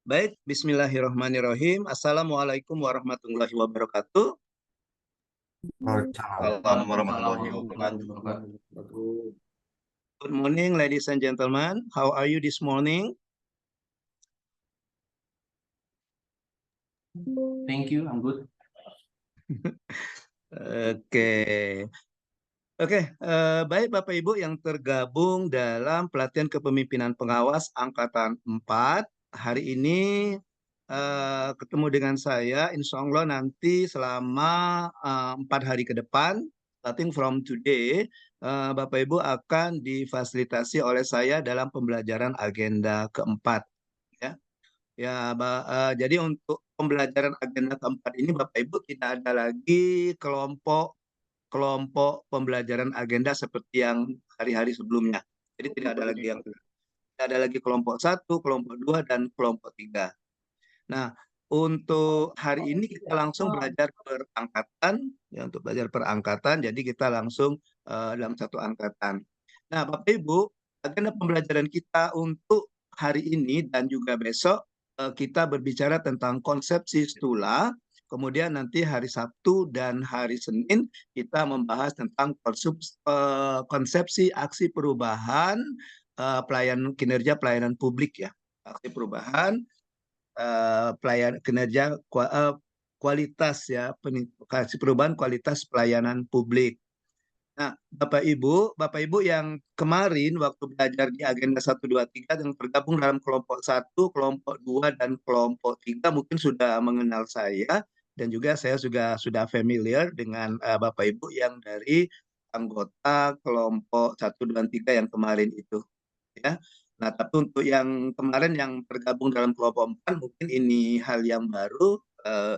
Baik, bismillahirrahmanirrahim. Assalamualaikum warahmatullahi wabarakatuh. Waalaikumsalam warahmatullahi wabarakatuh. Good morning, ladies and gentlemen. How are you this morning? Thank you, I'm good. Oke, baik Bapak Ibu yang tergabung dalam pelatihan kepemimpinan pengawas Angkatan 4. Hari ini ketemu dengan saya, insya Allah nanti selama 4 hari ke depan, starting from today, Bapak Ibu akan difasilitasi oleh saya dalam pembelajaran agenda keempat. Ya, jadi untuk pembelajaran agenda keempat ini Bapak Ibu tidak ada lagi kelompok kelompok pembelajaran agenda seperti yang hari-hari sebelumnya. Jadi tidak ada lagi kelompok satu, kelompok dua, dan kelompok tiga. Nah, untuk hari ini kita langsung belajar per angkatan, ya untuk belajar per angkatan, jadi kita langsung dalam satu angkatan. Nah, Bapak Ibu, agenda pembelajaran kita untuk hari ini dan juga besok kita berbicara tentang konsepsi stula. Kemudian nanti hari Sabtu dan hari Senin kita membahas tentang konsepsi aksi perubahan kinerja pelayanan publik ya. Aksi perubahan pelayan kinerja kualitas ya kasih perubahan kualitas pelayanan publik. Nah, Bapak Ibu yang kemarin waktu belajar di agenda 1, 2, 3 yang tergabung dalam kelompok 1, kelompok 2, dan kelompok 3 mungkin sudah mengenal saya dan juga saya juga sudah familiar dengan Bapak Ibu yang dari anggota kelompok 1, 2, 3 yang kemarin itu ya. Nah, tapi untuk yang kemarin yang tergabung dalam kelompok 4 mungkin ini hal yang baru.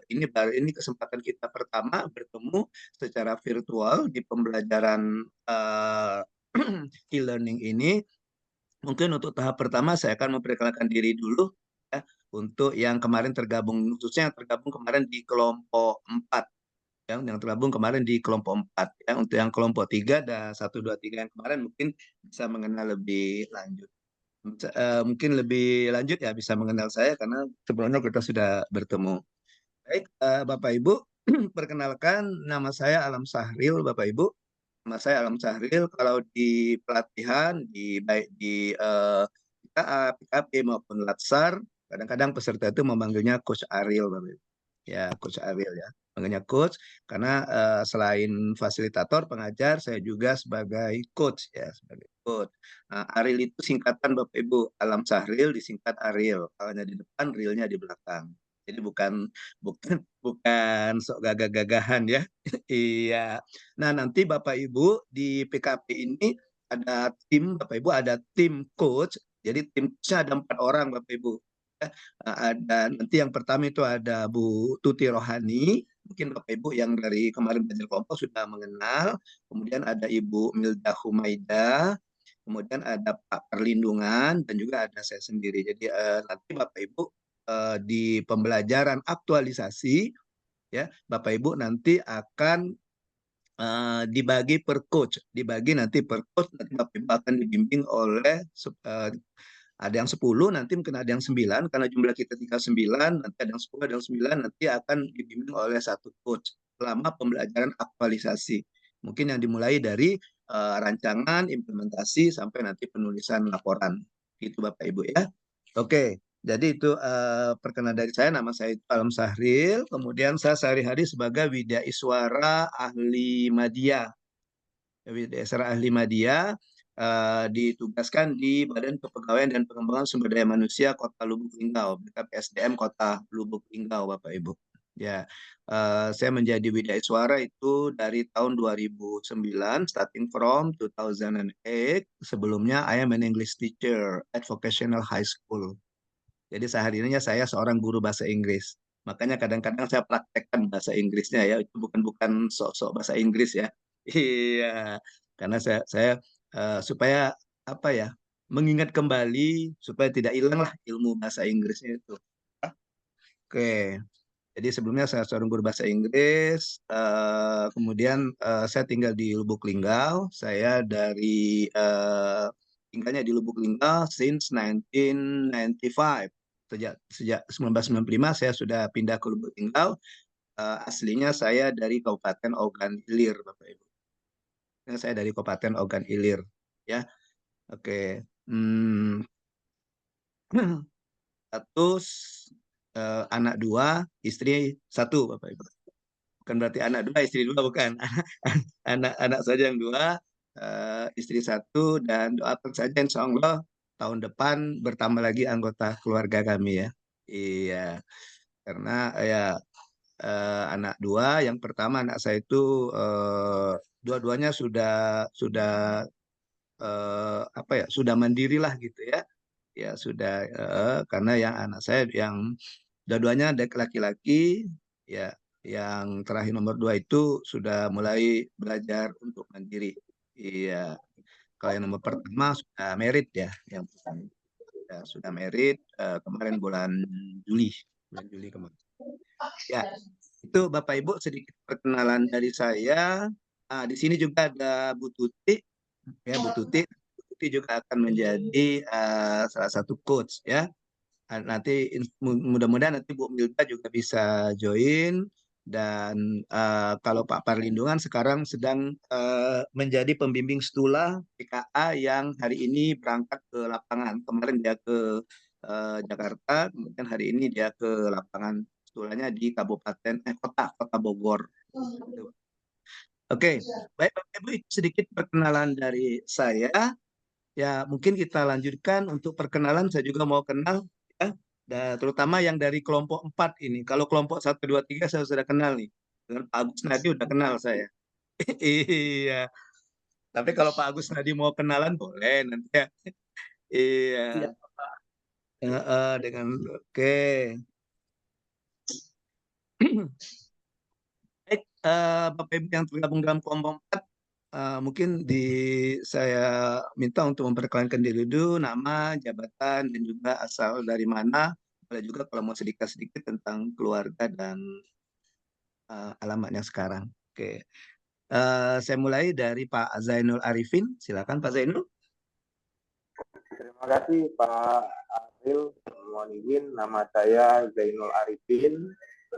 Ini kesempatan kita pertama bertemu secara virtual di pembelajaran e-learning ini. Mungkin untuk tahap pertama saya akan memperkenalkan diri dulu ya untuk yang kemarin tergabung, khususnya yang tergabung kemarin di kelompok 4 yang tergabung kemarin di kelompok 4 ya. Untuk yang kelompok 3 dan 1, 2, 3 yang kemarin mungkin bisa mengenal lebih lanjut. Mungkin lebih lanjut ya bisa mengenal saya karena sebelumnya kita sudah bertemu. Baik, Bapak Ibu, perkenalkan nama saya Alam Sahril, Bapak Ibu. Nama saya Alam Sahril. Kalau di pelatihan di baik di PKA, PKP maupun Latsar, kadang-kadang peserta itu memanggilnya Coach Ariel, Bapak Ibu. Ya, Coach Ariel ya. Manggilnya Coach karena selain fasilitator, pengajar, saya juga sebagai coach ya, sebagai coach. Nah, Ariel itu singkatan Bapak Ibu. Alam Sahril disingkat Ariel. Kalau di depan, realnya di belakang. Jadi bukan bukan sok gagah-gagahan ya. Iya. Nah, nanti Bapak Ibu di PKP ini ada tim, Bapak Ibu ada tim coach. Jadi tim coachnya ada 4 orang, Bapak Ibu. Ya, ada nanti yang pertama itu ada Bu Tuti Rohani. Mungkin Bapak Ibu yang dari kemarin belajar kelompok sudah mengenal. Kemudian ada Ibu Milda Humaida. Kemudian ada Pak Perlindungan dan juga ada saya sendiri. Jadi nanti Bapak Ibu di pembelajaran aktualisasi ya Bapak Ibu nanti akan dibagi per coach, dibagi nanti per coach, nanti Bapak Ibu akan dibimbing oleh ada yang 10, nanti mungkin ada yang 9, karena jumlah kita tinggal 9, nanti ada yang 10, ada yang 9, nanti akan dibimbing oleh satu coach selama pembelajaran aktualisasi. Mungkin yang dimulai dari rancangan, implementasi, sampai nanti penulisan laporan. Itu Bapak Ibu ya. Oke, jadi itu perkenalan dari saya. Nama saya itu Alam Sahril. Kemudian saya sehari-hari sebagai Widya Iswara Ahli Madya. Widya Iswara Ahli Madya ditugaskan di Badan Kepegawaian dan Pengembangan Sumber Daya Manusia Kota Lubuk Linggau, BKPSDM Kota Lubuk Linggau, Bapak Ibu. Ya, saya menjadi Widya Iswara itu dari tahun 2009, starting from 2008. Sebelumnya, I am an English teacher at Vocational High School. Jadi sehari-harinya saya seorang guru bahasa Inggris. Makanya kadang-kadang saya praktekkan bahasa Inggrisnya ya, itu bukan sok-sok bahasa Inggris ya. Iya, karena saya supaya apa ya, mengingat kembali supaya tidak hilang lah ilmu bahasa Inggrisnya itu. Oke, jadi sebelumnya saya seorang guru bahasa Inggris, kemudian saya tinggal di Lubuk Linggau. Saya tinggalnya di Lubuk Linggau since 1995. sejak 1995 saya sudah pindah ke Lubuk Linggau. Aslinya saya dari Kabupaten Ogan Ilir, Bapak Ibu. Saya dari Kabupaten Ogan Ilir, ya. Oke. Status anak dua, istri satu, Bapak Ibu. Bukan berarti anak dua, istri dua, bukan. Anak saja yang dua, istri satu, dan doakan saja insya Allah tahun depan bertambah lagi anggota keluarga kami ya. Iya, karena ya anak dua, yang pertama anak saya itu dua-duanya sudah apa ya, sudah mandiri lah gitu ya. Ya sudah, karena yang anak saya yang dua-duanya adik laki-laki, ya yang terakhir nomor dua itu sudah mulai belajar untuk mandiri. Iya, kalau yang nomor pertama sudah merit ya, yang pertama ya, sudah merit kemarin bulan Juli kemarin. Ya, itu Bapak Ibu sedikit perkenalan dari saya. Di sini juga ada Bu Tuti, ya Bu Tuti. Bu Tuti juga akan menjadi salah satu coach ya. Nanti mudah-mudahan nanti Bu Milda juga bisa join, dan kalau Pak Parlindungan sekarang sedang menjadi pembimbing stula PKA yang hari ini berangkat ke lapangan. Kemarin dia ke Jakarta, kemudian hari ini dia ke lapangan stulanya di kota Bogor. Oke, baik Bapak Ibu, itu sedikit perkenalan dari saya. Ya, mungkin kita lanjutkan untuk perkenalan. Saya juga mau kenal ya, terutama yang dari kelompok 4 ini. Kalau kelompok 1, 2, 3 saya sudah kenal nih. Dengan Pak Agus Nadi udah kenal saya. Iya. Tapi kalau Pak Agus Nadi mau kenalan boleh nanti ya. Iya. Siap. Dengan oke. Baik, Bapak Ibu yang tergabung dalam kelompok 4, mungkin saya minta untuk memperkenalkan diri dulu, nama, jabatan, dan juga asal dari mana. Boleh juga kalau mau sedikit-sedikit tentang keluarga dan alamatnya sekarang. Oke, saya mulai dari Pak Zainul Arifin. Silakan Pak Zainul. Terima kasih Pak April. Mohon izin, nama saya Zainul Arifin.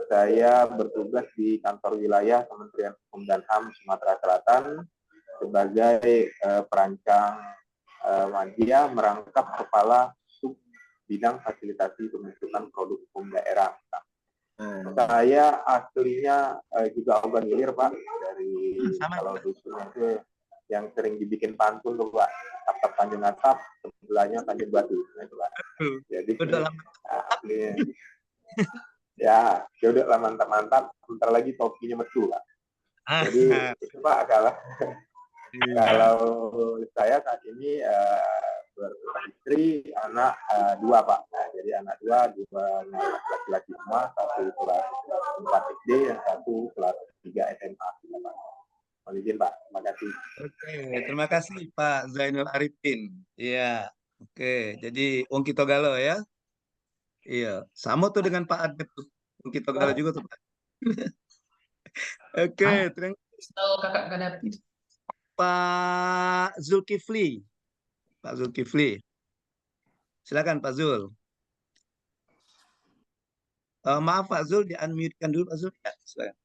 Saya bertugas di kantor wilayah Kementerian Hukum dan HAM Sumatera Selatan sebagai perancang media merangkap kepala sub bidang fasilitasi pembentukan produk hukum daerah. Saya aslinya juga Ogan Ilir Pak, dari kalau dusun itu yang sering dibikin pantun tuh Pak, atap Tanjung Atap, sebelahnya Tanjung Batu, itu Pak. Jadi aslinya ya udah lah, mantap, sebentar lagi topinya metu Pak. Jadi itu Pak, kalau saya saat ini beristri, anak dua Pak. Nah, jadi anak dua laki-laki semua, satu kelas 4 SD dan satu kelas 3 SMA. Pak. Mohon izin Pak, terima kasih. Oke, terima kasih Pak Zainul Arifin. Iya, oke. Jadi Wong Kito Galo ya. Iya, sama tuh dengan Pak Adep tuh. Wong Kito Galo juga tuh Pak. Oke, terima kasih Kakak Kadapi. Pak Zulkifli. Pak Zulkifli. Silakan Pak Zul. Maaf Pak Zul, di-unmute-kan dulu Pak Zul. Ya, silakan.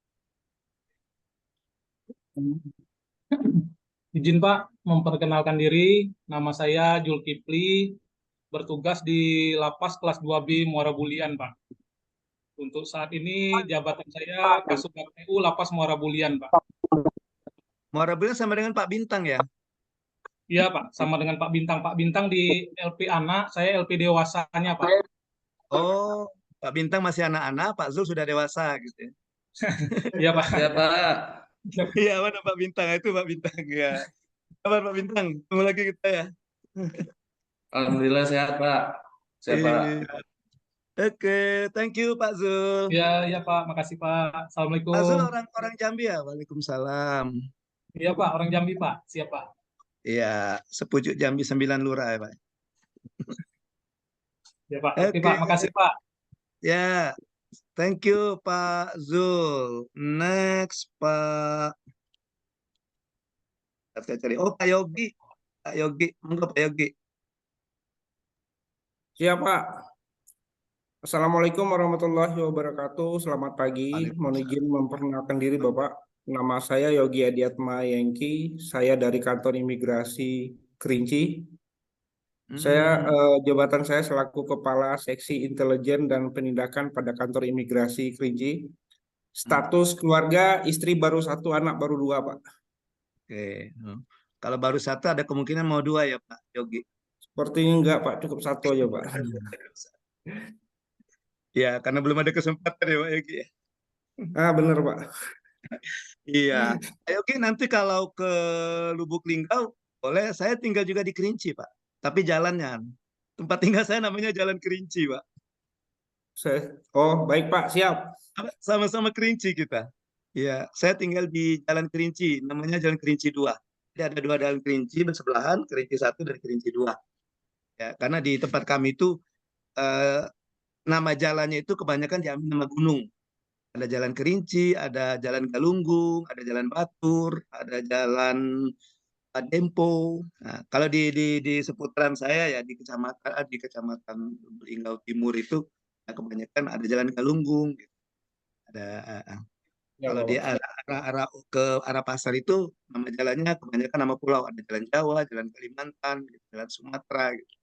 Izin Pak, memperkenalkan diri. Nama saya Julkifli, bertugas di Lapas kelas 2B Muara Bulian, Pak. Untuk saat ini jabatan saya Kasubag PU Lapas Muara Bulian, Pak. Muara Bulian sama dengan Pak Bintang ya? Iya, Pak, sama dengan Pak Bintang. Pak Bintang di LP anak, saya LP dewasanya, Pak. Oh, Pak Bintang masih anak-anak, Pak Zul sudah dewasa gitu ya. Iya, Pak. Ya Pak. Iya, mana Pak Bintang? Itu Pak Bintang ya. Kabar Pak Bintang? Ketemu lagi kita ya. Alhamdulillah sehat Pak. Sehat Pak. Iya. Oke, thank you Pak Zul. Iya, iya Pak, makasih Pak. Pak Zul Assalamualaikum. orang Jambi ya? Waalaikumsalam. Iya Pak, orang Jambi Pak. Siap Pak. Iya, sepucuk Jambi 9 lurah ya Pak. Ya Pak, oke Oke, Pak, makasih Pak. ya. Thank you Pak Zul. Next Pak. Saya cari. Oh Pak Yogi. Pak Yogi. Monggo Pak Yogi. Siap, Pak. Assalamualaikum warahmatullahi wabarakatuh. Selamat pagi. Mohon Waalaikumsalam. izin memperkenalkan diri Bapak. Nama saya Yogi Adiatma Yengki. Saya dari kantor imigrasi Kerinci. Saya jabatan saya selaku Kepala Seksi Intelijen dan Penindakan pada kantor imigrasi Kerinci. Status keluarga istri baru satu, anak baru dua, Pak. Oke. Kalau baru satu ada kemungkinan mau dua ya Pak Yogi. Sepertinya enggak, Pak. Cukup satu aja, Pak. Ya, karena belum ada kesempatan ya Pak Yogi. Ah, bener, Pak. Iya. Pak Yogi nanti kalau ke Lubuk Linggau, boleh saya tinggal juga di Kerinci Pak. Tapi jalannya, tempat tinggal saya namanya Jalan Kerinci Pak. Oh, baik, Pak. Siap. Sama-sama Kerinci kita. Ya, saya tinggal di Jalan Kerinci, namanya Jalan Kerinci 2. Jadi ada dua jalan Kerinci bersebelahan, Kerinci 1 dan Kerinci 2. Ya, karena di tempat kami itu nama jalannya itu kebanyakan diambil nama gunung. Ada Jalan Kerinci, ada Jalan Galunggung, ada Jalan Batur, ada Jalan Dempo. Nah, kalau di seputaran saya ya di kecamatan Linggau Timur itu ya, kebanyakan ada Jalan Galunggung. Gitu. Ada Ya, kalau di Bapak. arah ke arah pasar itu nama jalannya kebanyakan nama pulau. Ada Jalan Jawa, Jalan Kalimantan, gitu, Jalan Sumatera. Gitu.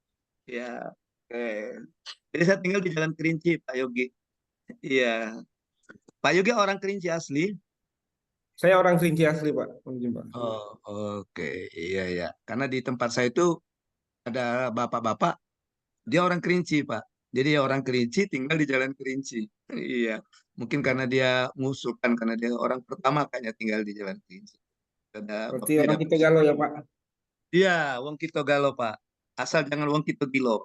Ya, oke. Jadi saya tinggal di Jalan Kerinci, Pak Yogi. Iya. Pak Yogi orang Kerinci asli. Saya orang Kerinci asli, Pak. Pak. Oh, oke. Iya, ya. Karena di tempat saya itu ada bapak-bapak, dia orang Kerinci, Pak. Jadi ya orang Kerinci tinggal di Jalan Kerinci. Iya. Mungkin karena dia ngusulkan, karena dia orang pertama kayaknya tinggal di Jalan Kerinci. Ada Berarti bapaknya orang ada. kita galau ya, Pak. Iya, wong kita galo, Pak. Asal jangan wong kita gilo.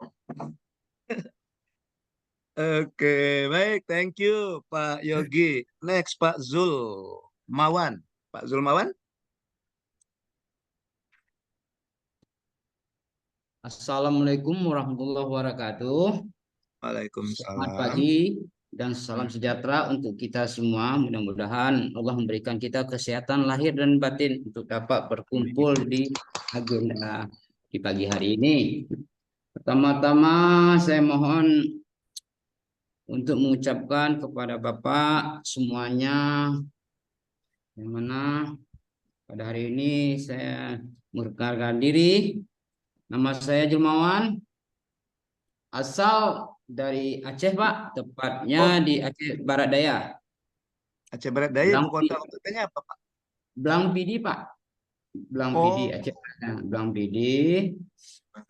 Oke, baik. Thank you, Pak Yogi. Next, Pak Zul Mawan. Pak Zul Mawan. Assalamualaikum warahmatullahi wabarakatuh. Selamat Waalaikumsalam. pagi dan salam sejahtera untuk kita semua. Mudah-mudahan Allah memberikan kita kesehatan lahir dan batin untuk dapat berkumpul di agenda di pagi hari ini. Pertama-tama saya mohon untuk mengucapkan kepada Bapak semuanya yang mana pada hari ini saya memperkenalkan diri. Nama saya Julmawan, asal dari Aceh, Pak, tepatnya di Aceh Barat Daya. Aceh Barat Daya, ibu Blang, kotanya apa, Pak? Blang Pidi, Pak. Blang Pidi, Oh, Aceh Barat Daya. Blang Pidi.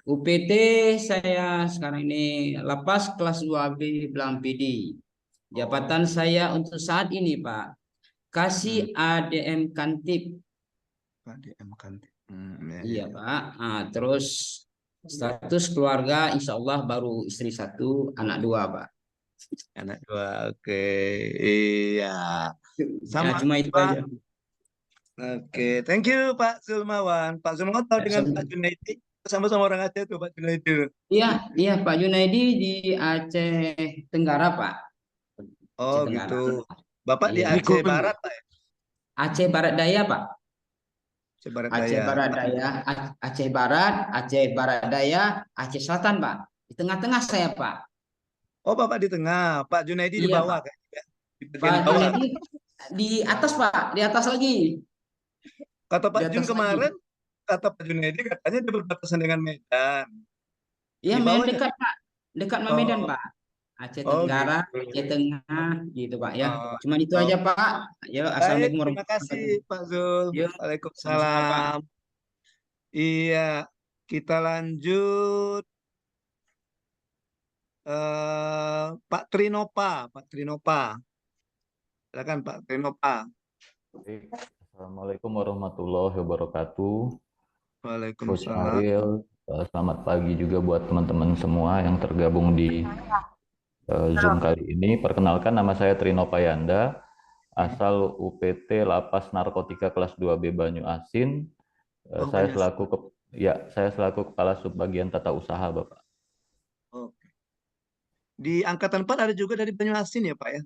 UPT saya sekarang ini lapas kelas 2B Blang Pidi. Jabatan saya untuk saat ini, Pak, kasih ADM Kantip. ADM Kantip. Iya, Pak. Nah, terus status keluarga insya Allah baru istri satu, anak dua, Pak. Anak dua, oke. Iya. Ya, Sama, cuma itu Pak. aja. Oke, thank you, Pak Zulmawan. Pak Zulmawan tahu dengan Pak Junaidi? Sama-sama orang Aceh tuh, Pak Junaidi. Iya, iya Pak Junaidi di Aceh Tenggara, Pak. Oh, Aceh Tenggara. gitu. Bapak di Iya. Aceh Barat, Pak ya? Aceh Barat Daya, Pak. Aceh Barat Aceh Daya. Barat Daya, Aceh Barat, Aceh Barat Daya, Aceh Selatan, Pak. Di tengah-tengah saya, Pak. Oh, Bapak di tengah. Pak Junaidi di Iya, bawah, Pak. kayaknya. Di Pak bagian bawah. Junaidi di atas, Pak. Di atas lagi. Kata Di Pak Jun atas lagi. kemarin, kata Pak Junaidi katanya dia berbatasan dengan Medan. Iya, Di Medan bawahnya. dekat, Pak. Dekat sama Medan, Oh, Pak. Aceh oh Tenggara, gitu. Aceh Tengah, gitu, Pak ya. Oh, Cuma itu oh. aja, Pak. Ya, Baik, Assalamualaikum terima warahmatullahi kasih wabarakatuh. Pak Zul. Yuk, sama-sama, Pak. Waalaikumsalam. Iya, kita lanjut. Pak Trinopa, Pak Trinopa. Silakan Pak Trinopa. Baik. Assalamualaikum warahmatullahi wabarakatuh. Coach Waalaikumsalam. Ariel, selamat pagi juga buat teman-teman semua yang tergabung di Zoom kali ini. Perkenalkan, nama saya Trino Payanda, asal UPT Lapas Narkotika kelas 2B Banyu Asin. Oh, Saya banyak. saya selaku Kepala Subbagian Tata Usaha, Bapak. Oke. Di Angkatan 4 ada juga dari Banyuasin ya Pak ya?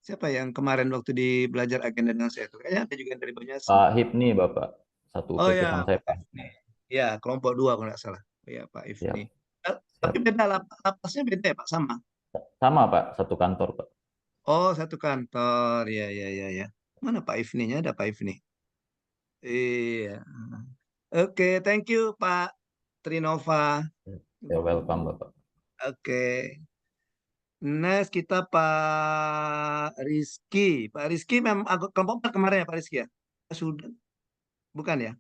Siapa yang kemarin waktu di belajar agenda dengan saya itu? Kayaknya ada juga yang dari Banyuasin. Pak Hipni, Bapak. Satu Oh UPT ya, sama saya, Pak Pak. Ifni. Ya, kelompok 2 kalau nggak salah. Oh, ya, Pak Siap. Ifni. Tapi beda lapasnya beda ya Pak, sama? Sama Pak, satu kantor Pak. Oh, satu kantor. Ya, ya, ya, ya. Mana Pak Ifni-nya? Ada Pak Ifni. Iya. Oke, thank you Pak Trinova. Ya welcome Bapak. Oke. Next kita Pak Rizky. Pak Rizky memang agak kelompok 4 kemarin ya Pak Rizky ya? Sudah. Bukan ya?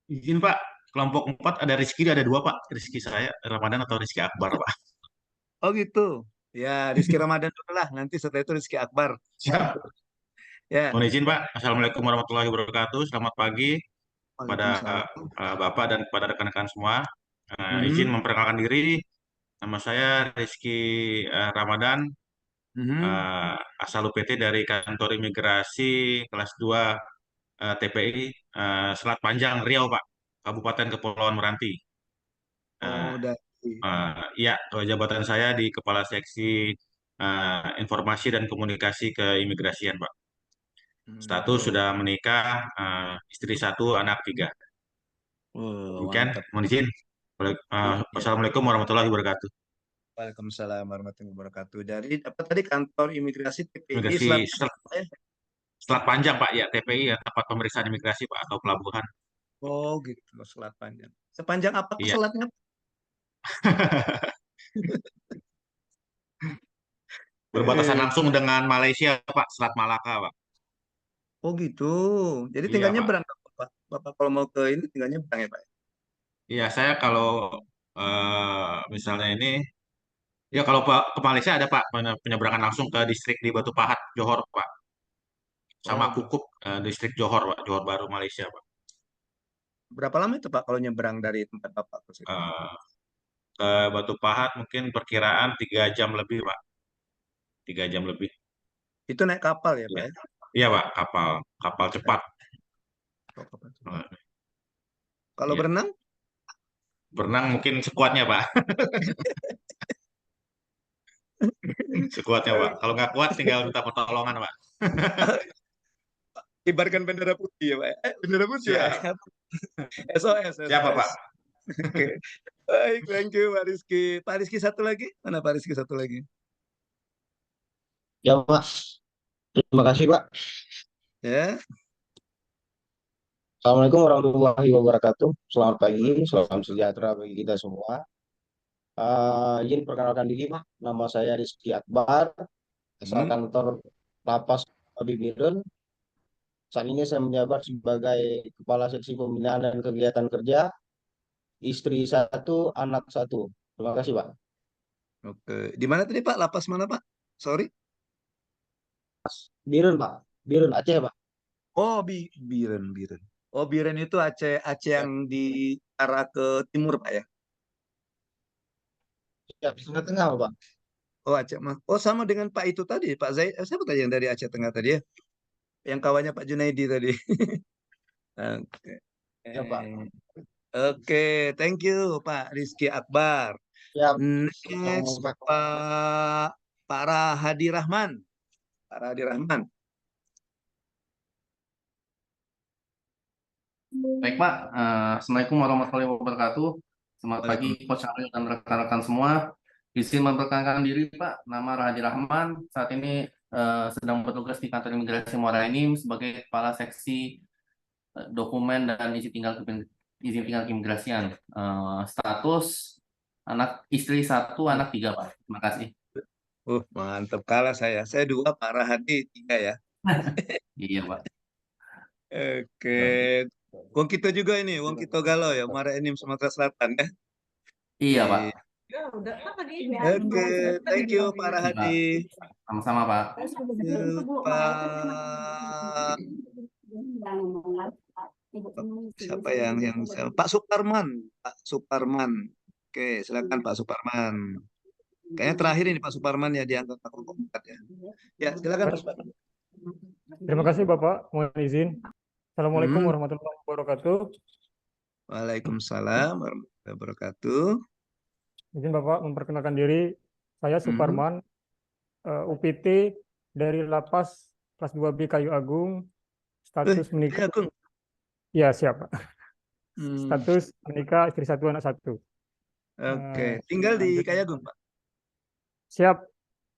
Izin Pak, kelompok 4 ada Rizky, ada 2 Pak. Rizky saya, Ramadan atau Rizky Akbar Pak. Oh gitu. Ya, Rizky Ramadan dulu lah. Nanti setelah itu Rizky Akbar. Siap. Ya. Mohon izin Pak. Assalamualaikum warahmatullahi wabarakatuh. Selamat pagi kepada Waalaikumsalam. Bapak dan kepada rekan-rekan semua. Izin Mhm, memperkenalkan diri. Nama saya Rizky Ramadan, mhm. asal UPT dari kantor imigrasi kelas 2 TPI Selat Panjang Riau Pak, Kabupaten Kepulauan Meranti. Oh, Eh, dari. Ya, jabatan saya di Kepala Seksi Informasi dan Komunikasi Keimigrasian, Pak. Status Oh, sudah menikah, istri 1, anak 3. oh, Demikian, mantap. mohon izin. Iya. Wassalamualaikum warahmatullahi wabarakatuh. Waalaikumsalam warahmatullahi wabarakatuh. Dari apa tadi kantor imigrasi TPI Imigrasi Selatan ya? Selat Panjang, Pak, ya, TPI, ya, tempat pemeriksaan imigrasi, Pak, atau pelabuhan. Oh, gitu. Selat Panjang. Sepanjang apa tuh Iya. selatnya? Berbatasan Eh, langsung dengan Malaysia, Pak, Selat Malaka, Pak. oh gitu. Jadi tinggal Iya, Pak. nyebrang, Bapak. Bapak kalau mau ke ini tinggal nyebrang ya, Pak. Iya, saya kalau misalnya ini, ya kalau Pak ke Malaysia ada Pak penyeberangan langsung ke distrik di Batu Pahat, Johor, Pak. Sama Oh, Kukup, distrik Johor, Pak, Johor Baru, Malaysia, Pak. berapa lama itu Pak kalau nyebrang dari tempat Bapak ke situ? Eh, ke Batu Pahat mungkin perkiraan 3 jam lebih, Pak. 3 jam lebih. Itu naik kapal ya, Pak Iya, ya? iya Pak, kapal kapal cepat. Oh, kapal cepat. Eh, Kalau Iya. berenang? Berenang mungkin sekuatnya, Pak. Sekuatnya, Pak. Kalau nggak kuat tinggal minta pertolongan, Pak. Kibarkan bendera putih ya, Pak. Bendera putih, Pak. Siap. SOS, Siapa, SOS. Pak? Oke. Baik, thank you Pak Rizky. Pak Rizky satu lagi? Mana Pak Rizky satu lagi? Ya, Pak. Terima kasih, Pak. Ya. Assalamualaikum warahmatullahi wabarakatuh. Selamat pagi, salam sejahtera bagi kita semua. Izin perkenalkan diri, Pak. Nama saya Rizky Akbar, asal Hmm. kantor Lapas Bibiren. Saat ini saya menjabat sebagai Kepala Seksi Pembinaan dan Kegiatan Kerja, istri 1, anak 1. Terima kasih, Pak. Oke. Di mana tadi Pak? Lapas mana Pak? Sorry. Biren, Pak. Biren, Aceh, Pak. Oh, Biren, Biren. Oh, Biren itu Aceh, Aceh Ya, yang di arah ke timur Pak ya? siap. Tengah Tengah, Pak. Oh, Aceh Mas. Oh, sama dengan Pak itu tadi, Pak Zaid. Siapa tadi yang dari Aceh Tengah tadi ya? Yang kawannya Pak Junaidi tadi. Oke. Ya, Pak. Oke, thank you Pak Rizky Akbar. Siap. Next Sama-sama, Pak. Pak Rahadi Rahman. Pak Rahadi Rahman. Baik Pak, Assalamualaikum warahmatullahi wabarakatuh. Selamat pagi Waalaikumsalam. Coach Ariel dan rekan-rekan semua. Izin memperkenalkan diri Pak, nama Rahadi Rahman. Saat ini sedang bertugas di kantor imigrasi Muara Enim sebagai kepala seksi dokumen dan izin tinggal keimigrasian. Status istri 1, anak 3 Pak. Terima kasih. Mantap kalah saya. Saya 2, Pak Rahadi 3 ya. Iya Pak. Oke. Wong kita juga ini, Wong kita galau ya, Muara Enim Sumatera Selatan ya. Iya Pak. Oke, thank you Pak Rahadi. Sama-sama Pak. Pak siapa yang Pak Suparman, Pak Suparman. Oke, silakan Pak Suparman. Kayaknya terakhir ini Pak Suparman ya diangkat Pak kelompok 4 ya. Ya, silakan Pak Suparman. Terima kasih Bapak, mohon izin. Assalamualaikum Hmm. warahmatullahi wabarakatuh. Waalaikumsalam warahmatullahi wabarakatuh. Izin Bapak memperkenalkan diri, saya Suparman, UPT dari Lapas kelas 2B Kayu Agung, status menikah. Agung. Ya, siap Pak. Hmm. Status menikah, istri 1, anak 1. Oke, tinggal di Kayagung Pak. Siap.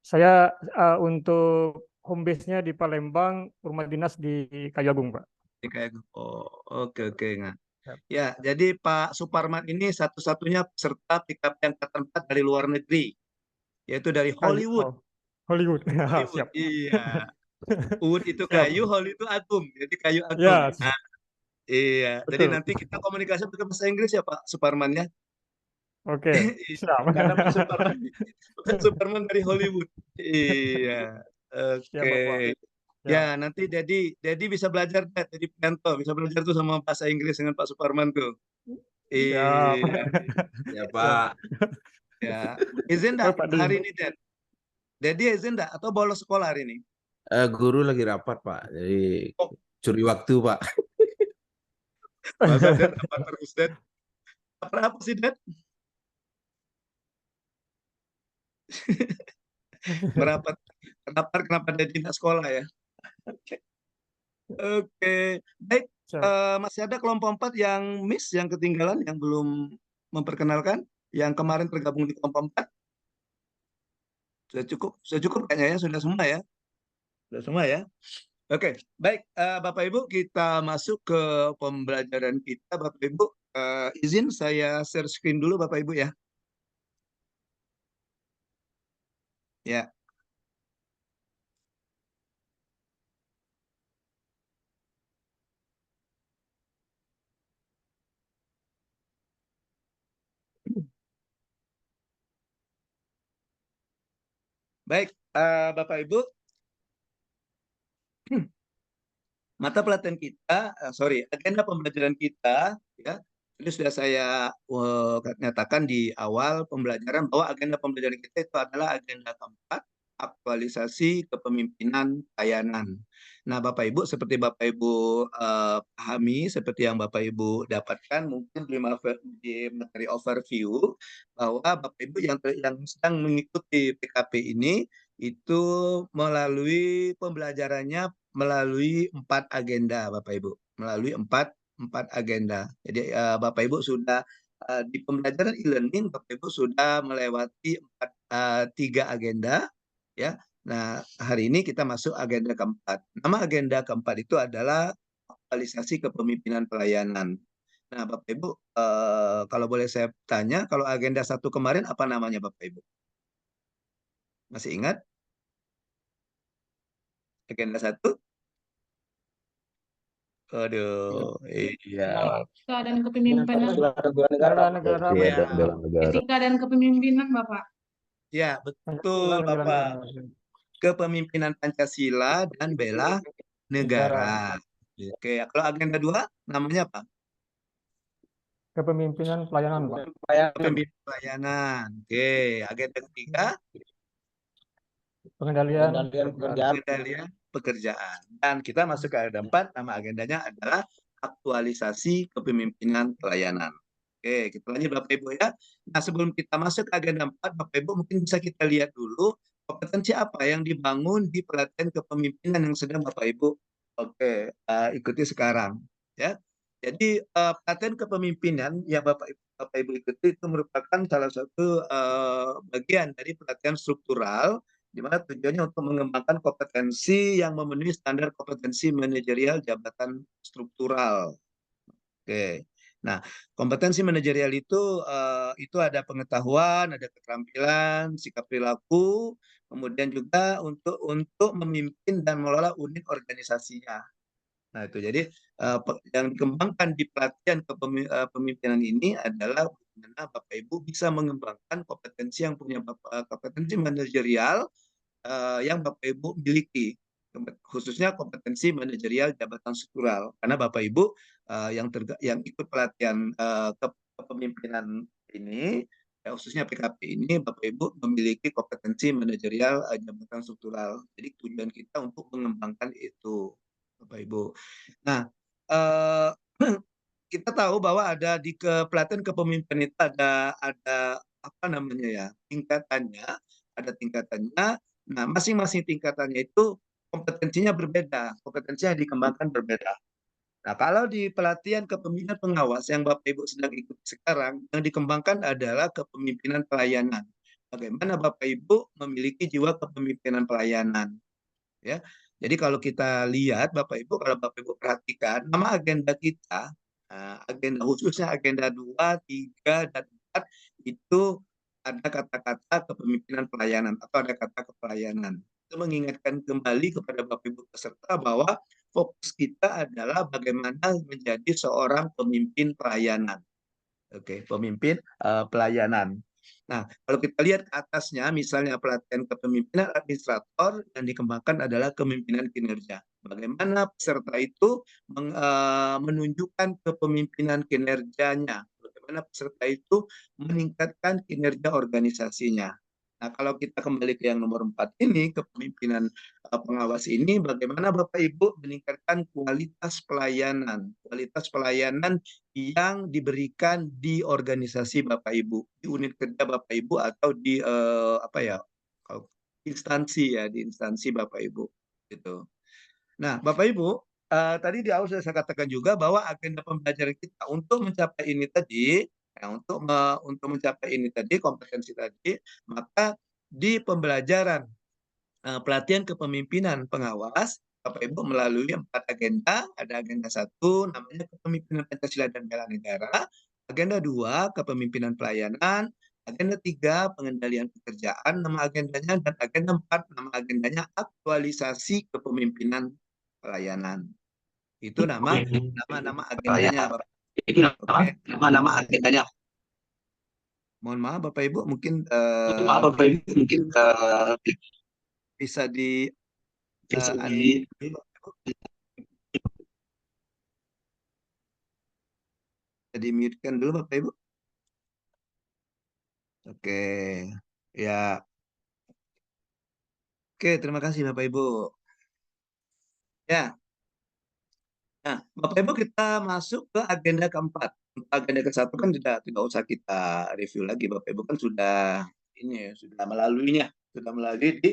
Saya untuk home base-nya di Palembang, rumah dinas di Kayu Agung, Pak. Oh, oke. Nah. Siap. Ya, jadi Pak Suparman ini satu-satunya peserta PKP angkatan 4 dari luar negeri, yaitu dari Hollywood. Hollywood. Hollywood, Siap. iya. Wood itu Siap. kayu, Holly itu agung, jadi kayu agung. Ya, Nah, iya. Jadi betul. nanti kita komunikasi pakai bahasa Inggris ya Pak Suparman ya. Oke, siap. Karena Pak Suparman dari Hollywood. Iya. Siap, Oke. Bapak. Ya, Siap. nanti Dedi bisa belajar Dad, Dedi Prianto bisa belajar tuh sama bahasa Inggris dengan Pak Suparman tuh. Siap. Iya. Ya Pak. Ya. Izin Oh, enggak Pak Din. hari ini, Dad? Dedi izin enggak atau bolos sekolah hari ini? Guru lagi rapat Pak, jadi Oh, curi waktu Pak. masa Dad apa terus, Dad? Apa sih, Dad? Merapat. Kenapa Dedi enggak sekolah ya? Oke. Baik, Siap. masih ada kelompok 4 yang miss, yang ketinggalan, yang belum memperkenalkan, yang kemarin tergabung di kelompok 4. Sudah cukup kayaknya ya, sudah semua ya. Sudah semua ya. Oke, baik Bapak Ibu, kita masuk ke pembelajaran kita. Bapak Ibu, izin saya share screen dulu Bapak Ibu ya. Ya. Baik, Bapak Ibu, mata pelatihan kita, agenda pembelajaran kita, ya, ini sudah saya nyatakan di awal pembelajaran bahwa agenda pembelajaran kita itu adalah agenda keempat, aktualisasi kepemimpinan pelayanan. Nah, Bapak Ibu, seperti Bapak Ibu pahami, seperti yang Bapak Ibu dapatkan mungkin di materi overview, bahwa Bapak Ibu yang sedang mengikuti PKP ini itu melalui pembelajarannya melalui 4 agenda, Bapak Ibu, melalui empat agenda. Jadi Bapak Ibu sudah di pembelajaran e-learning, Bapak Ibu sudah melewati 3 agenda, ya. Nah, hari ini kita masuk agenda keempat. Nama agenda keempat itu adalah aktualisasi kepemimpinan pelayanan. Nah, Bapak Ibu, kalau boleh saya tanya, kalau agenda 1 kemarin apa namanya Bapak Ibu? Masih ingat? Agenda 1? Aduh, iya. Etika dan kepemimpinan. Bela negara, Iya, dan bela negara. Etika dan kepemimpinan, Bapak. Ya, betul Bapak. Kepemimpinan Pancasila dan bela negara. Oke, kalau agenda 2 namanya apa? Kepemimpinan pelayanan, Pak. Kepemimpinan pelayanan. Oke, agenda ketiga Pengendalian pekerjaan. Dan kita masuk ke agenda 4, nama agendanya adalah aktualisasi kepemimpinan pelayanan. Oke, kita lanjut Bapak Ibu ya. Nah, sebelum kita masuk ke agenda 4, Bapak Ibu mungkin bisa kita lihat dulu kompetensi apa yang dibangun di pelatihan kepemimpinan yang sedang Bapak Ibu ikuti sekarang. Ya, jadi pelatihan kepemimpinan yang Bapak Ibu ikuti itu merupakan salah satu bagian dari pelatihan struktural, di mana tujuannya untuk mengembangkan kompetensi yang memenuhi standar kompetensi manajerial jabatan struktural. Oke. Nah, kompetensi manajerial itu ada pengetahuan, ada keterampilan, sikap perilaku, kemudian juga untuk memimpin dan mengelola unit organisasinya. Nah, itu jadi yang dikembangkan di pelatihan kepemimpinan ini adalah bagaimana Bapak Ibu bisa mengembangkan kompetensi yang punya kompetensi manajerial yang Bapak Ibu miliki, khususnya kompetensi manajerial jabatan struktural. Karena Bapak Ibu yang ikut pelatihan kepemimpinan ini, ya, khususnya PKP ini, Bapak Ibu memiliki kompetensi manajerial jabatan struktural. Jadi tujuan kita untuk mengembangkan itu, Bapak Ibu. Nah, kita tahu bahwa ada di pelatihan kepemimpinan itu ada apa namanya ya, tingkatannya, ada tingkatannya. Nah, masing-masing tingkatannya itu kompetensinya berbeda, kompetensinya dikembangkan berbeda. Nah, kalau di pelatihan kepemimpinan pengawas yang Bapak Ibu sedang ikut sekarang, yang dikembangkan adalah kepemimpinan pelayanan. bagaimana Bapak Ibu memiliki jiwa kepemimpinan pelayanan. Ya, jadi kalau kita lihat Bapak Ibu, kalau Bapak Ibu perhatikan nama agenda kita, agenda khususnya agenda 2, 3, dan 4 itu ada kata-kata kepemimpinan pelayanan atau ada kata kepelayanan. Itu mengingatkan kembali kepada Bapak Ibu peserta bahwa fokus kita adalah bagaimana menjadi seorang pemimpin pelayanan. Oke, pemimpin pelayanan. Nah, kalau kita lihat ke atasnya, misalnya pelatihan kepemimpinan administrator yang dikembangkan adalah kepemimpinan kinerja. Bagaimana peserta itu menunjukkan kepemimpinan kinerjanya, bagaimana peserta itu meningkatkan kinerja organisasinya. Nah, kalau kita kembali ke yang nomor 4 ini, kepemimpinan pengawas ini, bagaimana Bapak Ibu meningkatkan kualitas pelayanan yang diberikan di organisasi Bapak Ibu, di unit kerja Bapak Ibu atau di instansi Bapak Ibu gitu. Nah, Bapak Ibu, tadi di awal sudah saya katakan juga bahwa agenda pembelajaran kita untuk mencapai ini tadi, untuk mencapai ini tadi, kompetensi tadi, maka di pembelajaran pelatihan kepemimpinan pengawas, Bapak Ibu melalui 4 agenda. Ada agenda 1 namanya kepemimpinan Pancasila dan bela negara, agenda 2 kepemimpinan pelayanan, agenda 3 pengendalian pekerjaan nama agendanya, dan agenda 4 nama agendanya aktualisasi kepemimpinan pelayanan. Itu nama agendanya, Bapak. Itu nama agendanya. Mohon maaf Bapak Ibu, mungkin bisa di di-mute-kan dulu Bapak Ibu. Oke. Ya. Oke, terima kasih Bapak Ibu. Ya. Nah, Bapak Ibu kita masuk ke agenda keempat. Agenda ke-1 kan tidak usah kita review lagi, Bapak Ibu kan sudah melalui di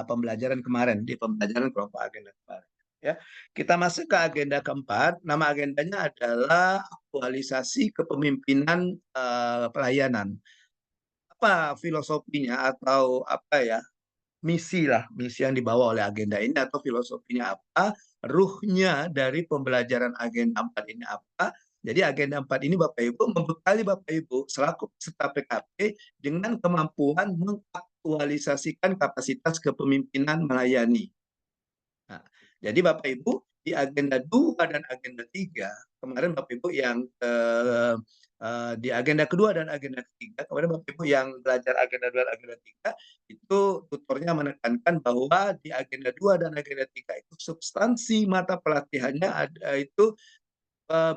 pembelajaran kemarin, di pembelajaran kelompok agenda kemarin. Ya, kita masuk ke agenda keempat. Nama agendanya adalah aktualisasi kepemimpinan pelayanan. Apa filosofinya atau misi yang dibawa oleh agenda ini atau filosofinya apa, ruhnya dari pembelajaran agenda 4 ini apa. Jadi agenda 4 ini Bapak Ibu membekali Bapak Ibu selaku peserta PKP dengan kemampuan mengaktualisasikan kapasitas kepemimpinan melayani. Nah, jadi Bapak Ibu di agenda 2 dan agenda 3 kemarin Bapak Ibu yang di agenda kedua dan agenda ketiga, kemarin Bapak Ibu yang belajar agenda 2 dan agenda 3 itu tutornya menekankan bahwa di agenda 2 dan agenda 3 itu substansi mata pelatihannya itu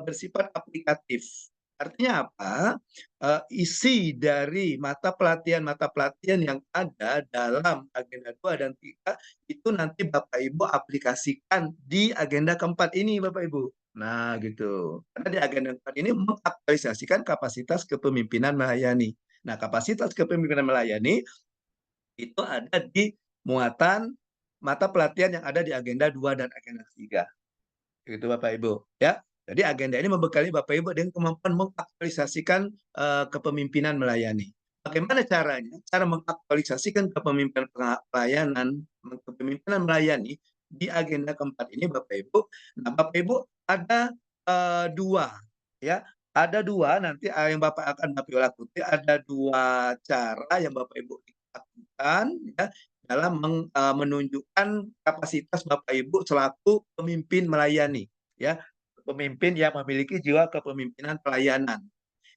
bersifat aplikatif. Artinya apa? Isi dari mata pelatihan yang ada dalam agenda 2 dan 3 itu nanti Bapak Ibu aplikasikan di agenda keempat ini Bapak Ibu. Nah, gitu. Karena di agenda 4 ini mengaktualisasikan kapasitas kepemimpinan melayani. Nah, kapasitas kepemimpinan melayani itu ada di muatan mata pelatihan yang ada di agenda 2 dan agenda 3. Itu Bapak Ibu, ya. Jadi agenda ini membekali Bapak Ibu dengan kemampuan mengaktualisasikan kepemimpinan melayani. Bagaimana caranya? Cara mengaktualisasikan kepemimpinan kepemimpinan melayani di agenda keempat ini Bapak Ibu. Nah, Bapak Ibu ada 2, ya. Ada 2 nanti yang Bapak akan lakukan. Ada 2 cara yang Bapak Ibu lakukan, ya, dalam menunjukkan kapasitas Bapak Ibu selaku pemimpin melayani, ya, pemimpin yang memiliki jiwa kepemimpinan pelayanan.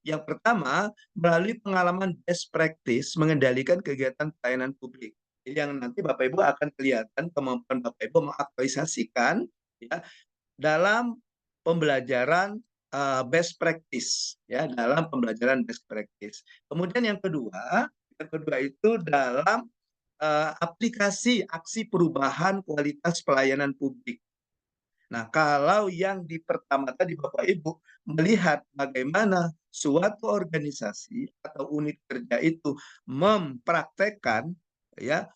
Yang pertama, melalui pengalaman best practice mengendalikan kegiatan pelayanan publik. Jadi yang nanti Bapak Ibu akan kelihatan kemampuan Bapak Ibu mengaktualisasikan, ya, dalam pembelajaran best practice, ya, dalam pembelajaran best practice. Kemudian yang kedua itu dalam aplikasi aksi perubahan kualitas pelayanan publik. Nah, kalau yang di pertama tadi Bapak Ibu melihat bagaimana suatu organisasi atau unit kerja itu mempraktekkan, ya,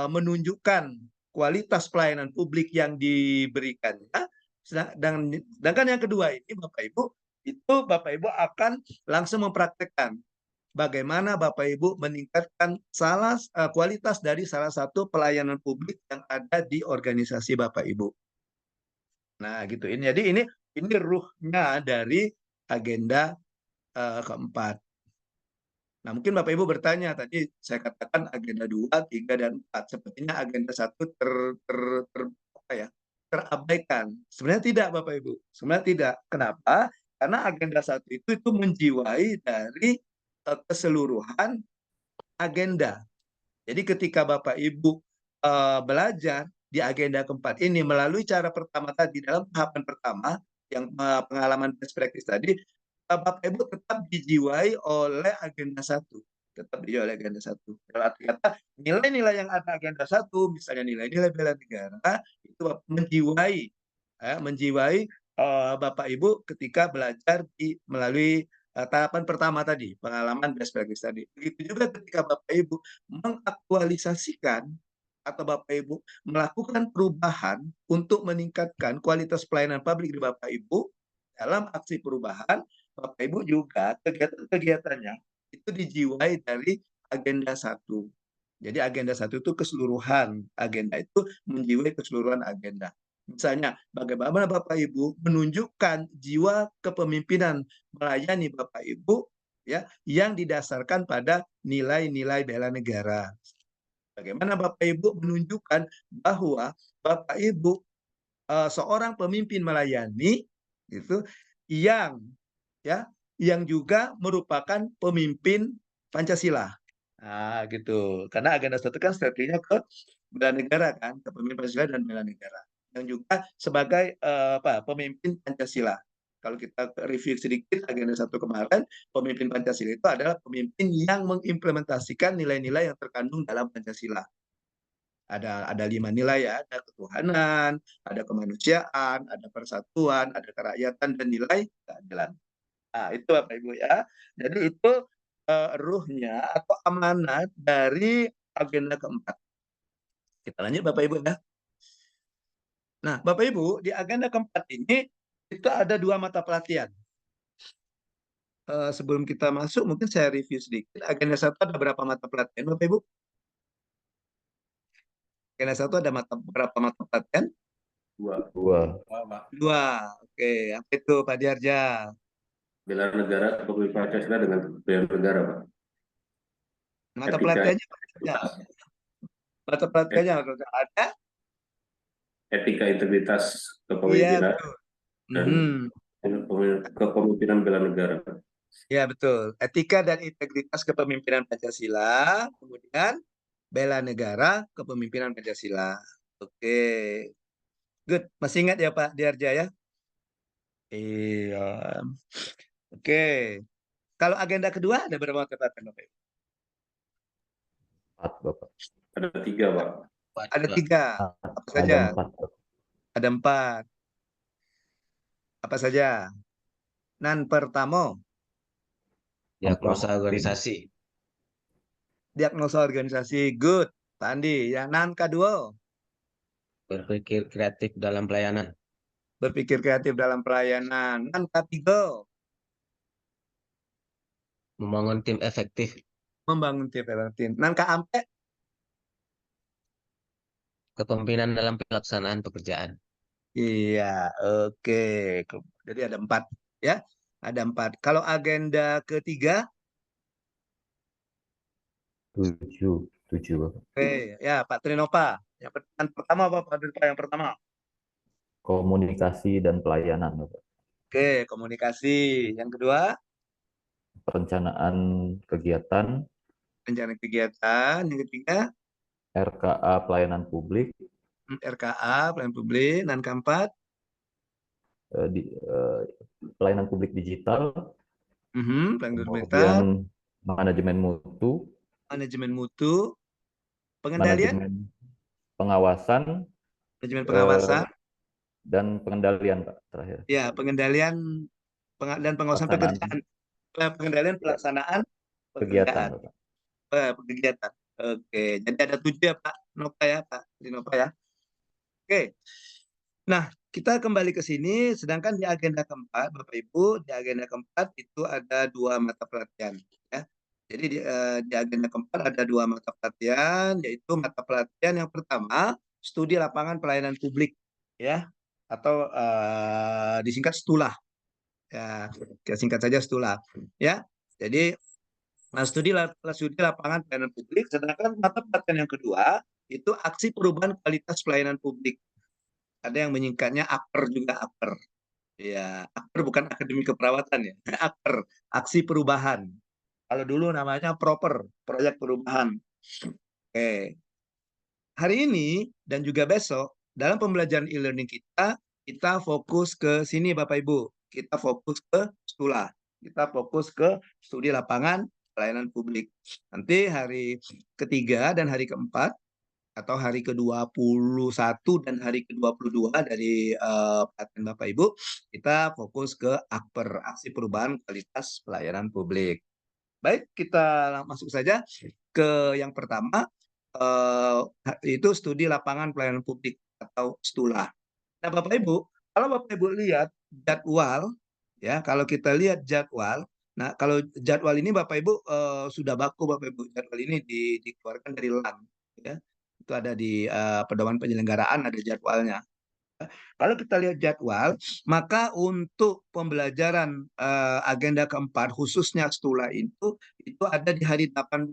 menunjukkan kualitas pelayanan publik yang diberikannya. Sedangkan yang kedua ini Bapak Ibu akan langsung mempraktekkan bagaimana Bapak Ibu meningkatkan kualitas dari salah satu pelayanan publik yang ada di organisasi Bapak Ibu. Nah, gitu. Jadi ini ruhnya dari agenda keempat. Nah, mungkin Bapak Ibu bertanya, tadi saya katakan agenda 2, 3, dan 4. Sepertinya agenda 1 terabaikan. Sebenarnya tidak, Bapak Ibu. Sebenarnya tidak. Kenapa? Karena agenda 1 itu menjiwai dari keseluruhan agenda. Jadi ketika Bapak Ibu belajar di agenda keempat ini melalui cara pertama tadi, dalam tahapan pertama, yang pengalaman best practice tadi, Bapak Ibu tetap dijiwai oleh agenda 1. Tetap dijiwai oleh agenda 1. Dalam arti kata, nilai-nilai yang ada agenda 1, misalnya nilai-nilai bela negara, itu menjiwai Bapak Ibu ketika belajar melalui tahapan pertama tadi, pengalaman best practice tadi. Begitu juga ketika Bapak Ibu mengaktualisasikan atau Bapak Ibu melakukan perubahan untuk meningkatkan kualitas pelayanan publik di Bapak Ibu, dalam aksi perubahan, Bapak Ibu juga kegiatan-kegiatannya itu dijiwai dari agenda 1. Jadi agenda 1 itu keseluruhan agenda, itu menjiwai keseluruhan agenda. Misalnya, bagaimana Bapak Ibu menunjukkan jiwa kepemimpinan melayani Bapak Ibu ya, yang didasarkan pada nilai-nilai bela negara. Bagaimana Bapak Ibu menunjukkan bahwa Bapak Ibu seorang pemimpin melayani itu yang juga merupakan pemimpin Pancasila. Nah, gitu. Karena agenda 1 kan strateginya ke bela negara kan, kepemimpinan Pancasila dan bela negara. Yang juga sebagai pemimpin Pancasila. Kalau kita review sedikit agenda 1 kemarin, pemimpin Pancasila itu adalah pemimpin yang mengimplementasikan nilai-nilai yang terkandung dalam Pancasila. Ada 5 nilai ya, ada ketuhanan, ada kemanusiaan, ada persatuan, ada kerakyatan, dan nilai keadilan. Nah, itu Bapak Ibu ya. Jadi itu ruhnya atau amanat dari agenda keempat. Kita lanjut Bapak Ibu ya. Nah, Bapak Ibu, di agenda keempat ini itu ada 2 mata pelatihan. Sebelum kita masuk, mungkin saya review sedikit. Agenda 1 ada berapa mata pelatihan, Bapak Ibu? Agenda 1 ada berapa mata pelatihan? 2. 2. Oke, apa itu Pak Diarja? Bela negara, kepemimpinan Pancasila dengan bela negara, Pak. Mata pelatihannya ya. Mata pelatihannya ada etika integritas kepemimpinan dan kepemimpinan bela negara. Ya, betul. Etika dan integritas kepemimpinan Pancasila, kemudian bela negara, kepemimpinan Pancasila. Oke. Good. Masih ingat ya Pak Diarja ya? Iya. Oke. Kalau agenda kedua ada berapa mata pelatihan Bapak? 4, Bapak. Ada 3, Pak. Ada 3. Apa saja? Ada 4. Apa saja? Nan pertama. Diagnosa organisasi. Diagnosa organisasi. Good. Pak Andi. Yang nan kedua. Berpikir kreatif dalam pelayanan. Berpikir kreatif dalam pelayanan. Nan ketiga. Membangun tim efektif. Membangun tim efektif. Nan keempat. Kepemimpinan dalam pelaksanaan pekerjaan. Iya, oke. Jadi ada 4 ya. Ada 4. Kalau agenda ketiga? 7 Bapak. Oke, ya Pak Trinova. Yang pertama apa Pak Trinova yang pertama? Komunikasi dan pelayanan, Bapak. Oke, komunikasi. Yang kedua? Perencanaan kegiatan. Rencana kegiatan. Yang ketiga? RKA pelayanan publik. RKA pelayanan publik. Dan keempat? Pelayanan publik digital. Pelayanan digital. Kemudian manajemen mutu. Manajemen mutu. Pengendalian. Manajemen pengawasan. Manajemen pengawasan. Dan pengendalian, Pak, terakhir. Ya, pengendalian dan pengawasan pekerjaan. Pengendalian pelaksanaan kegiatan. Kegiatan. Oke, jadi ada 7 ya Pak Nova ya, Pak Nova ya. Oke. Nah, kita kembali ke sini, sedangkan di agenda keempat, Bapak Ibu, di agenda keempat itu ada 2 mata pelatihan. Ya. Jadi di agenda keempat ada 2 mata pelatihan, yaitu mata pelatihan yang pertama studi lapangan pelayanan publik, ya, atau disingkat STULA, ya, kita singkat saja STULA, ya. Jadi studi lapangan pelayanan publik, sedangkan mata pelatihan yang kedua itu aksi perubahan kualitas pelayanan publik. Ada yang menyingkatnya APPER juga, APPER. Ya, APPER bukan akademi keperawatan ya, APPER, aksi perubahan. Kalau dulu namanya PROPER, proyek perubahan. Oke. Hari ini dan juga besok dalam pembelajaran e-learning kita fokus ke sini Bapak Ibu. Kita fokus ke STULA. Kita fokus ke studi lapangan pelayanan publik. Nanti hari ketiga dan hari keempat atau hari ke-21 dan hari ke-22 dari pelatihan Bapak Ibu, kita fokus ke APPER, aksi perubahan kualitas pelayanan publik. Baik, kita masuk saja ke yang pertama, itu studi lapangan pelayanan publik atau STULA. Nah, Bapak Ibu, kalau Bapak Ibu lihat jadwal, ya, kalau kita lihat jadwal, nah kalau jadwal ini Bapak Ibu sudah baku Bapak Ibu, jadwal ini dikeluarkan dari LAN, ya, itu ada di pedoman penyelenggaraan ada jadwalnya. Kalau kita lihat jadwal, maka untuk pembelajaran agenda keempat khususnya STULA itu ada di hari 18.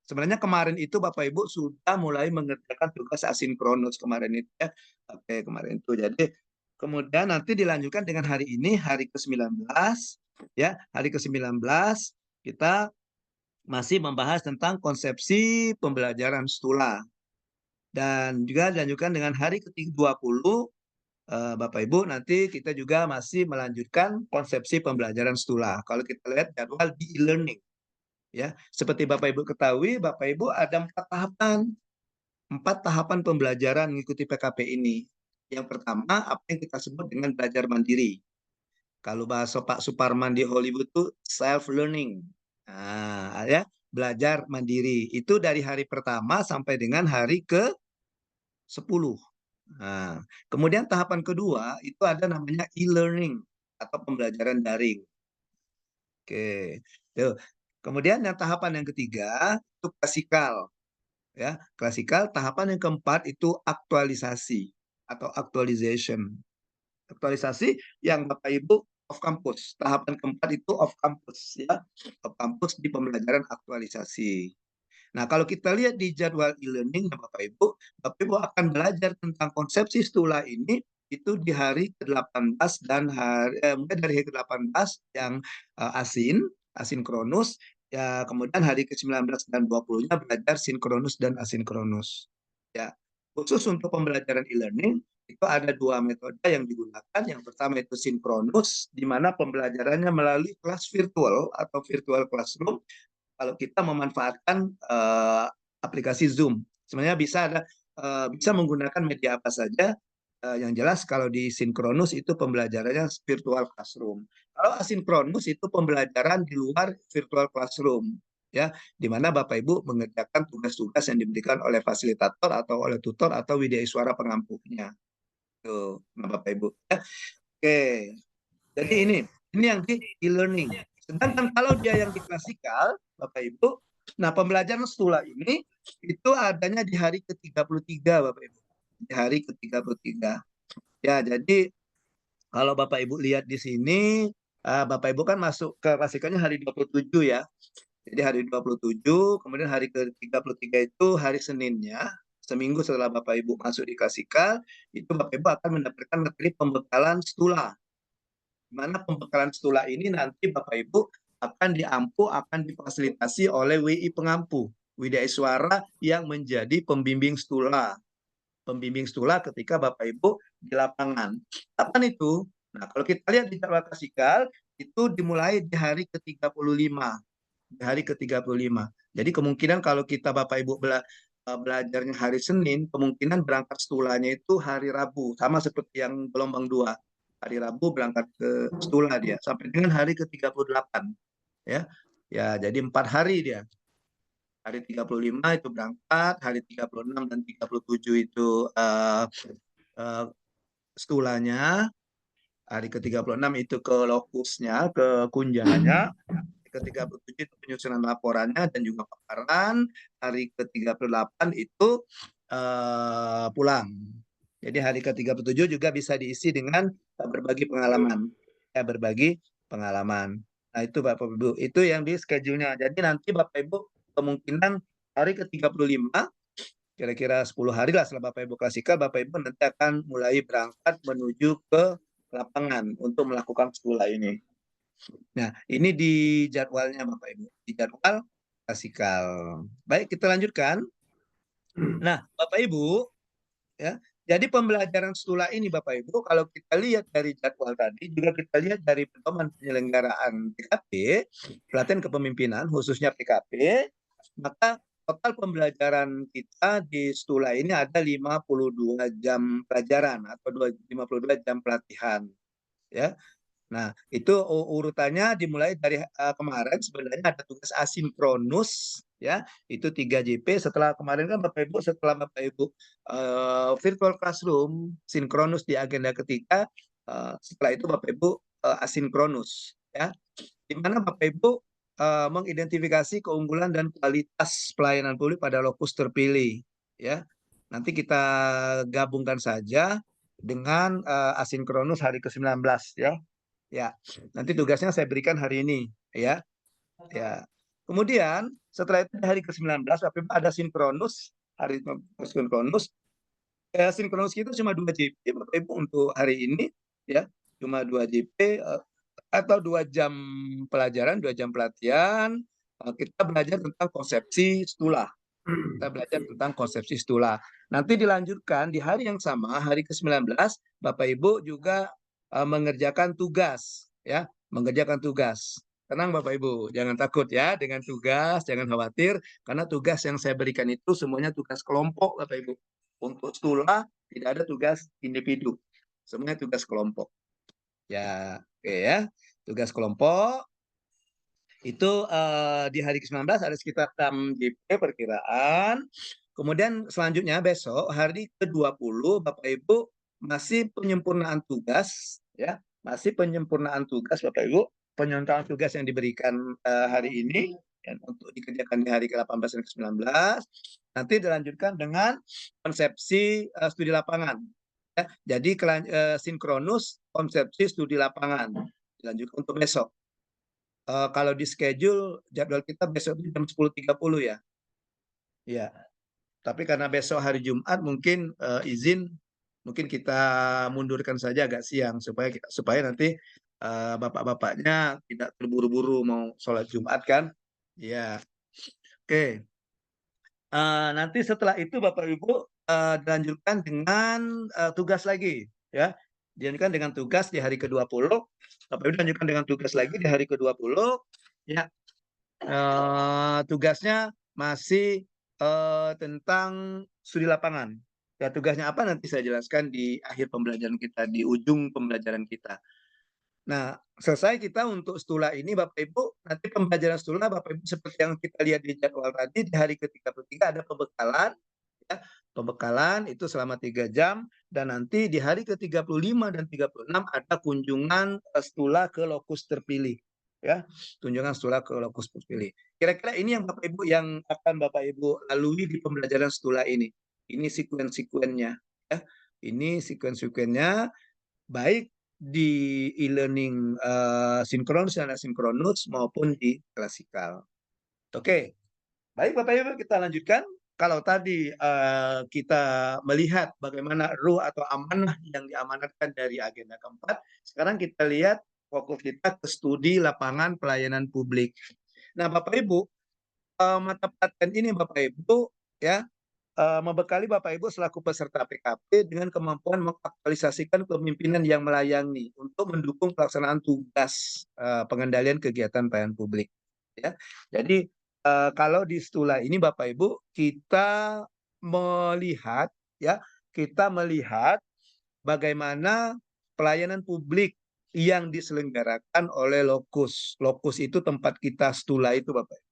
Sebenarnya kemarin itu Bapak Ibu sudah mulai mengerjakan tugas asinkronus kemarin itu ya. Oke, kemarin itu. Jadi kemudian nanti dilanjutkan dengan hari ini hari ke-19 ya. Hari ke-19 kita masih membahas tentang konsepsi pembelajaran STULA. Dan juga dilanjutkan dengan hari ke-20 Bapak Ibu, nanti kita juga masih melanjutkan konsepsi pembelajaran STULA. Kalau kita lihat jadwal di e-learning, ya, seperti Bapak Ibu ketahui, Bapak Ibu ada 4 tahapan pembelajaran mengikuti PKP ini. Yang pertama, apa yang kita sebut dengan belajar mandiri. Kalau bahasa Pak Suparman di Hollywood itu self learning. Nah, ya, belajar mandiri itu dari hari pertama sampai dengan hari ke-10. Nah, kemudian tahapan kedua itu ada namanya e-learning atau pembelajaran daring. Oke, tuh. Kemudian yang tahapan yang ketiga itu klasikal, ya. Klasikal. Tahapan yang keempat itu aktualisasi atau actualization. Aktualisasi yang Bapak Ibu off campus. Tahapan keempat itu off campus, ya. Off campus di pembelajaran aktualisasi. Nah, kalau kita lihat di jadwal e-learning Bapak Ibu akan belajar tentang konsepsi STULA ini itu di hari ke-18 dan mungkin dari hari ke-18 yang asinkronus, ya, kemudian hari ke-19 dan 20-nya belajar sinkronus dan asinkronus. Ya, khusus untuk pembelajaran e-learning itu ada 2 metode yang digunakan. Yang pertama itu sinkronus, di mana pembelajarannya melalui kelas virtual atau virtual classroom. Kalau kita memanfaatkan aplikasi Zoom, sebenarnya bisa menggunakan media apa saja. Yang jelas kalau di sinkronus itu pembelajarannya virtual classroom. Kalau asinkronus itu pembelajaran di luar virtual classroom, ya, di mana Bapak Ibu mengerjakan tugas-tugas yang diberikan oleh fasilitator atau oleh tutor atau wideiswara pengampunya. Tuh, nah Bapak Ibu. Ya. Oke, jadi ini yang di e-learning. Sedangkan kalau dia yang di klasikal, Bapak Ibu, nah pembelajaran STULA ini itu adanya di hari ke-33 Bapak Ibu. Di hari ke-33. Ya, jadi kalau Bapak Ibu lihat di sini, Bapak Ibu kan masuk ke klasikalnya hari 27 ya. Jadi hari 27, kemudian hari ke-33 itu hari Seninnya. Seminggu setelah Bapak Ibu masuk di klasikal, itu Bapak Ibu akan mendapatkan materi pembekalan STULA. Di mana pembekalan STULA ini nanti Bapak Ibu akan difasilitasi oleh WI pengampu, wideiswara yang menjadi pembimbing STULA. Pembimbing STULA ketika Bapak Ibu di lapangan. Kapan itu? Nah, kalau kita lihat di jadwal klasikal, itu dimulai di hari ke-35. Di hari ke-35. Jadi kemungkinan kalau kita Bapak Ibu belajarnya hari Senin, kemungkinan berangkat STULA-nya itu hari Rabu. Sama seperti yang gelombang 2. Hari Rabu berangkat ke STULA dia. Sampai dengan hari ke-38. Ya, jadi 4 hari dia. Hari 35 itu berangkat, hari 36 dan 37 itu STULA-nya, hari ke-36 itu ke lokusnya, ke kunjahnya, ke-37 itu penyusunan laporannya dan juga paparan, hari ke-38 itu pulang. Jadi hari ke-37 juga bisa diisi dengan berbagi pengalaman. Ya, berbagi pengalaman. Nah, itu Bapak Ibu, itu yang di schedule-nya. Jadi nanti Bapak Ibu kemungkinan hari ke-35, kira-kira 10 hari lah setelah Bapak Ibu klasikal, Bapak Ibu nanti akan mulai berangkat menuju ke lapangan untuk melakukan stula ini. Nah, ini di jadwalnya Bapak Ibu, di jadwal klasikal. Baik, kita lanjutkan. Nah, Bapak Ibu, ya, jadi pembelajaran stula ini Bapak Ibu, kalau kita lihat dari jadwal tadi, juga kita lihat dari pedoman penyelenggaraan PKP, pelatihan kepemimpinan khususnya PKP, maka total pembelajaran kita di stula ini ada 52 jam pelajaran atau 52 jam pelatihan. Ya. Nah, itu urutannya dimulai dari kemarin sebenarnya ada tugas asinkronus, ya, itu 3 JP. Setelah kemarin kan Bapak Ibu, setelah Bapak Ibu virtual classroom sinkronus di agenda ketiga, setelah itu Bapak Ibu asinkronus, ya, di mana Bapak Ibu mengidentifikasi keunggulan dan kualitas pelayanan publik pada lokus terpilih, ya. Nanti kita gabungkan saja dengan asinkronus hari ke-19, ya. Ya, nanti tugasnya saya berikan hari ini, ya. Ya. Kemudian setelah itu hari ke-19 Bapak Ibu ada sinkronus, hari sinkronus. Sinkronus kita cuma 2 JP Bapak Ibu untuk hari ini, ya. Cuma 2 JP atau 2 jam pelajaran, 2 jam pelatihan. Kita belajar tentang konsepsi stula. Kita belajar tentang konsepsi stula. Nanti dilanjutkan di hari yang sama, hari ke-19, Bapak Ibu juga mengerjakan tugas, ya, mengerjakan tugas. Tenang Bapak Ibu, jangan takut ya dengan tugas, jangan khawatir karena tugas yang saya berikan itu semuanya tugas kelompok Bapak Ibu. Untuk stula tidak ada tugas individu, semuanya tugas kelompok. Ya, oke ya, tugas kelompok. Itu di hari ke-19 ada sekitar 6 JP perkiraan. Kemudian selanjutnya besok hari ke-20 Bapak Ibu masih penyempurnaan tugas, ya, masih penyempurnaan tugas Bapak Ibu, penyempurnaan tugas yang diberikan hari ini ya, untuk dikerjakan di hari ke-18 dan ke-19. Nanti dilanjutkan dengan konsepsi studi lapangan. Ya. Jadi sinkronus konsepsi studi lapangan dilanjutkan untuk besok. Kalau di schedule jadwal kita besok jam 10.30 ya. Ya. Tapi karena besok hari Jumat mungkin izin mungkin kita mundurkan saja agak siang supaya nanti bapak-bapaknya tidak terburu-buru mau sholat Jumat kan. Ya. Oke. Nanti setelah itu Bapak Ibu dilanjutkan dengan tugas lagi ya. Dilanjutkan dengan tugas di hari ke-20. Bapak Ibu dilanjutkan dengan tugas lagi di hari ke-20 ya. Tugasnya masih tentang studi lapangan. Ya, tugasnya apa nanti saya jelaskan di akhir pembelajaran kita, di ujung pembelajaran kita. Nah, selesai kita untuk stula ini Bapak Ibu, nanti pembelajaran stula Bapak Ibu seperti yang kita lihat di jadwal tadi, di hari ke-33 ada pembekalan, ya. Pembekalan itu selama 3 jam, dan nanti di hari ke-35 dan 36 ada kunjungan stula ke lokus terpilih. Ya, kunjungan stula ke lokus terpilih. Kira-kira ini yang Bapak Ibu yang akan Bapak Ibu lalui di pembelajaran stula ini. Ini sekuen-sekuennya, ya. Ini sekuen-sekuennya baik di e-learning sinkronus dan asinkronus maupun di klasikal. Oke, baik Bapak Ibu kita lanjutkan. Kalau tadi kita melihat bagaimana ruh atau amanah yang diamanatkan dari agenda keempat, sekarang kita lihat fokus kita ke studi lapangan pelayanan publik. Nah Bapak Ibu, mata pelatihan ini Bapak Ibu ya membekali Bapak Ibu selaku peserta PKP dengan kemampuan mengaktualisasikan kepemimpinan yang melayani untuk mendukung pelaksanaan tugas pengendalian kegiatan pelayanan publik. Ya, jadi kalau di stula ini Bapak Ibu kita melihat ya, kita melihat bagaimana pelayanan publik yang diselenggarakan oleh lokus. Lokus itu tempat kita stula itu Bapak Ibu.